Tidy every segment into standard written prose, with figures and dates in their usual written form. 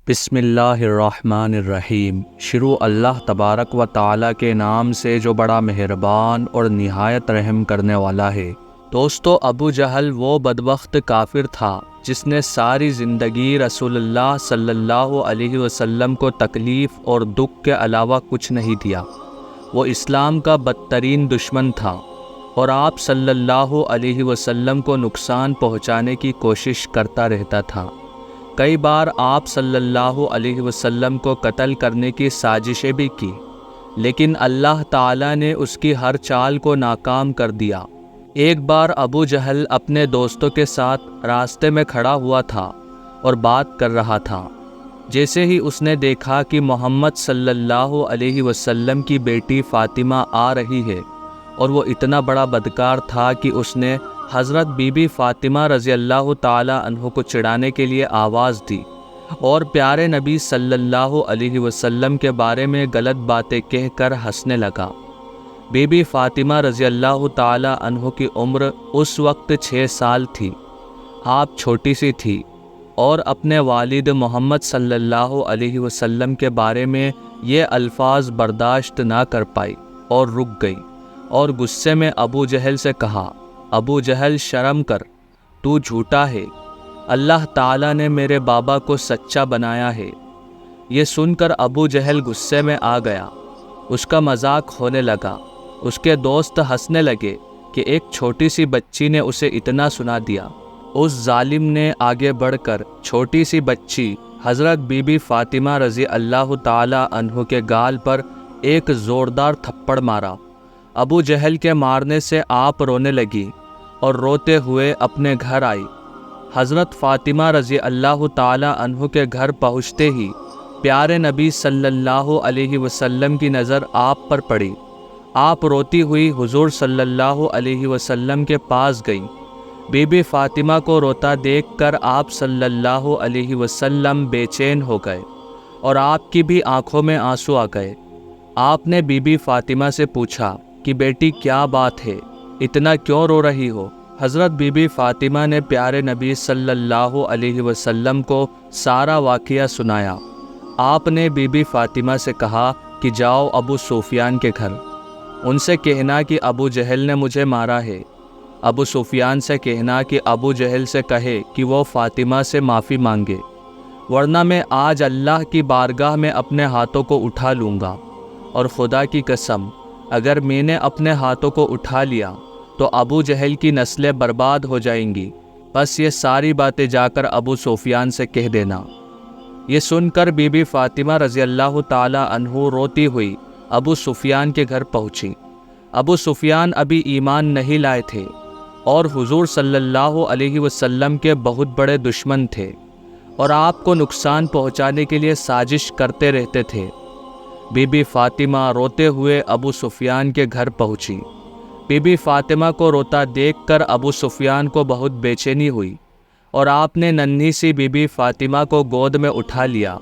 بسم اللہ الرحمن الرحیم۔ شروع اللہ تبارک و تعالیٰ کے نام سے جو بڑا مہربان اور نہایت رحم کرنے والا ہے۔ دوستو، ابو جہل وہ بدبخت کافر تھا جس نے ساری زندگی رسول اللہ صلی اللہ علیہ وسلم کو تکلیف اور دکھ کے علاوہ کچھ نہیں دیا۔ وہ اسلام کا بدترین دشمن تھا اور آپ صلی اللہ علیہ وسلم کو نقصان پہنچانے کی کوشش کرتا رہتا تھا۔ کئی بار آپ صلی اللہ علیہ وسلم کو قتل کرنے کی سازشیں بھی کی، لیکن اللہ تعالیٰ نے اس کی ہر چال کو ناکام کر دیا۔ ایک بار ابو جہل اپنے دوستوں کے ساتھ راستے میں کھڑا ہوا تھا اور بات کر رہا تھا۔ جیسے ہی اس نے دیکھا کہ محمد صلی اللہ علیہ وسلم کی بیٹی فاطمہ آ رہی ہے، اور وہ اتنا بڑا بدکار تھا کہ اس نے حضرت بی بی فاطمہ رضی اللہ تعالی عنہ کو چڑھانے کے لیے آواز دی اور پیارے نبی صلی اللہ علیہ وسلم کے بارے میں غلط باتیں کہہ کر ہنسنے لگا۔ بی بی فاطمہ رضی اللہ تعالی عنہ کی عمر اس وقت 6 سال تھی۔ آپ چھوٹی سی تھی اور اپنے والد محمد صلی اللہ علیہ وسلم کے بارے میں یہ الفاظ برداشت نہ کر پائی اور رک گئی، اور غصے میں ابو جہل سے کہا، ابو جہل شرم کر، تو جھوٹا ہے، اللہ تعالیٰ نے میرے بابا کو سچا بنایا ہے۔ یہ سن کر ابو جہل غصے میں آ گیا، اس کا مذاق ہونے لگا۔ اس کے دوست ہنسنے لگے کہ ایک چھوٹی سی بچی نے اسے اتنا سنا دیا۔ اس ظالم نے آگے بڑھ کر چھوٹی سی بچی حضرت بی بی فاطمہ رضی اللہ تعالی عنہ کے گال پر ایک زوردار تھپڑ مارا۔ ابو جہل کے مارنے سے آپ رونے لگی اور روتے ہوئے اپنے گھر آئی۔ حضرت فاطمہ رضی اللہ تعالی عنہ کے گھر پہنچتے ہی پیارے نبی صلی اللہ علیہ وسلم کی نظر آپ پر پڑی۔ آپ روتی ہوئی حضور صلی اللہ علیہ وسلم کے پاس گئیں۔ بی بی فاطمہ کو روتا دیکھ کر آپ صلی اللہ علیہ وسلم بے چین ہو گئے اور آپ کی بھی آنکھوں میں آنسو آ گئے۔ آپ نے بی بی فاطمہ سے پوچھا کہ بیٹی کیا بات ہے، اتنا کیوں رو رہی ہو؟ حضرت بی بی فاطمہ نے پیارے نبی صلی اللہ علیہ وسلم کو سارا واقعہ سنایا۔ آپ نے بی بی فاطمہ سے کہا کہ جاؤ ابو سفیان کے گھر، ان سے کہنا کہ ابو جہل نے مجھے مارا ہے۔ ابو سفیان سے کہنا کہ ابو جہل سے کہے کہ وہ فاطمہ سے معافی مانگے، ورنہ میں آج اللہ کی بارگاہ میں اپنے ہاتھوں کو اٹھا لوں گا، اور خدا کی قسم اگر میں نے اپنے ہاتھوں کو اٹھا لیا تو ابو جہل کی نسلیں برباد ہو جائیں گی۔ بس یہ ساری باتیں جا کر ابو سفیان سے کہہ دینا۔ یہ سن کر بی بی فاطمہ رضی اللہ تعالی عنہ روتی ہوئی ابو سفیان کے گھر پہنچی۔ ابو سفیان ابھی ایمان نہیں لائے تھے اور حضور صلی اللہ علیہ وسلم کے بہت بڑے دشمن تھے، اور آپ کو نقصان پہنچانے کے لیے سازش کرتے رہتے تھے۔ بی بی فاطمہ روتے ہوئے ابو سفیان کے گھر پہنچی۔ بی بی فاطمہ کو روتا دیکھ کر ابو سفیان کو بہت بے چینی ہوئی، اور آپ نے ننھی سی بی بی فاطمہ کو گود میں اٹھا لیا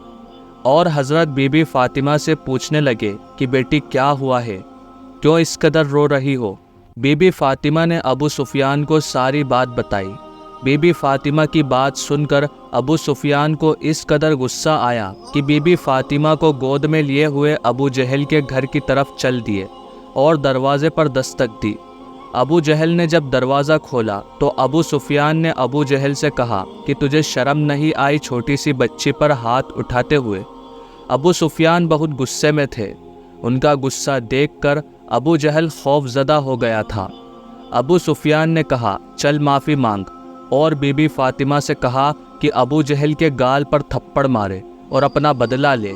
اور حضرت بی بی فاطمہ سے پوچھنے لگے کہ بیٹی کیا ہوا ہے، کیوں اس قدر رو رہی ہو؟ بی بی فاطمہ نے ابو سفیان کو ساری بات بتائی۔ بی بی فاطمہ کی بات سن کر ابو سفیان کو اس قدر غصہ آیا کہ بی بی فاطمہ کو گود میں لیے ہوئے ابو جہل کے گھر کی طرف چل دیے اور دروازے پر دستک دی۔ ابو جہل نے جب دروازہ کھولا تو ابو سفیان نے ابو جہل سے کہا کہ تجھے شرم نہیں آئی چھوٹی سی بچی پر ہاتھ اٹھاتے ہوئے؟ ابو سفیان بہت غصے میں تھے۔ ان کا غصہ دیکھ کر ابو جہل خوف زدہ ہو گیا تھا۔ ابو سفیان نے کہا چل معافی مانگ، اور بی بی فاطمہ سے کہا کہ ابو جہل کے گال پر تھپڑ مارے اور اپنا بدلہ لے۔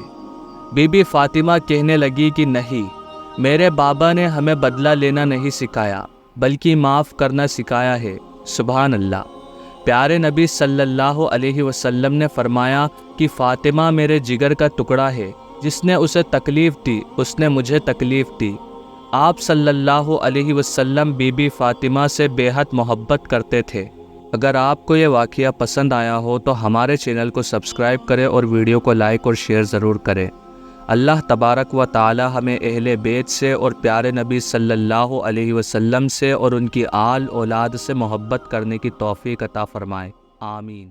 بی بی فاطمہ کہنے لگی کہ نہیں، میرے بابا نے ہمیں بدلہ لینا نہیں سکھایا بلکہ معاف کرنا سکھایا ہے۔ سبحان اللہ۔ پیارے نبی صلی اللہ علیہ وسلم نے فرمایا کہ فاطمہ میرے جگر کا ٹکڑا ہے، جس نے اسے تکلیف دی اس نے مجھے تکلیف دی۔ آپ صلی اللہ علیہ وسلم بی بی فاطمہ سے بے حد محبت کرتے تھے۔ اگر آپ کو یہ واقعہ پسند آیا ہو تو ہمارے چینل کو سبسکرائب کریں اور ویڈیو کو لائک اور شیئر ضرور کریں۔ اللہ تبارک و تعالی ہمیں اہل بیت سے اور پیارے نبی صلی اللہ علیہ وسلم سے اور ان کی آل اولاد سے محبت کرنے کی توفیق عطا فرمائے۔ آمین۔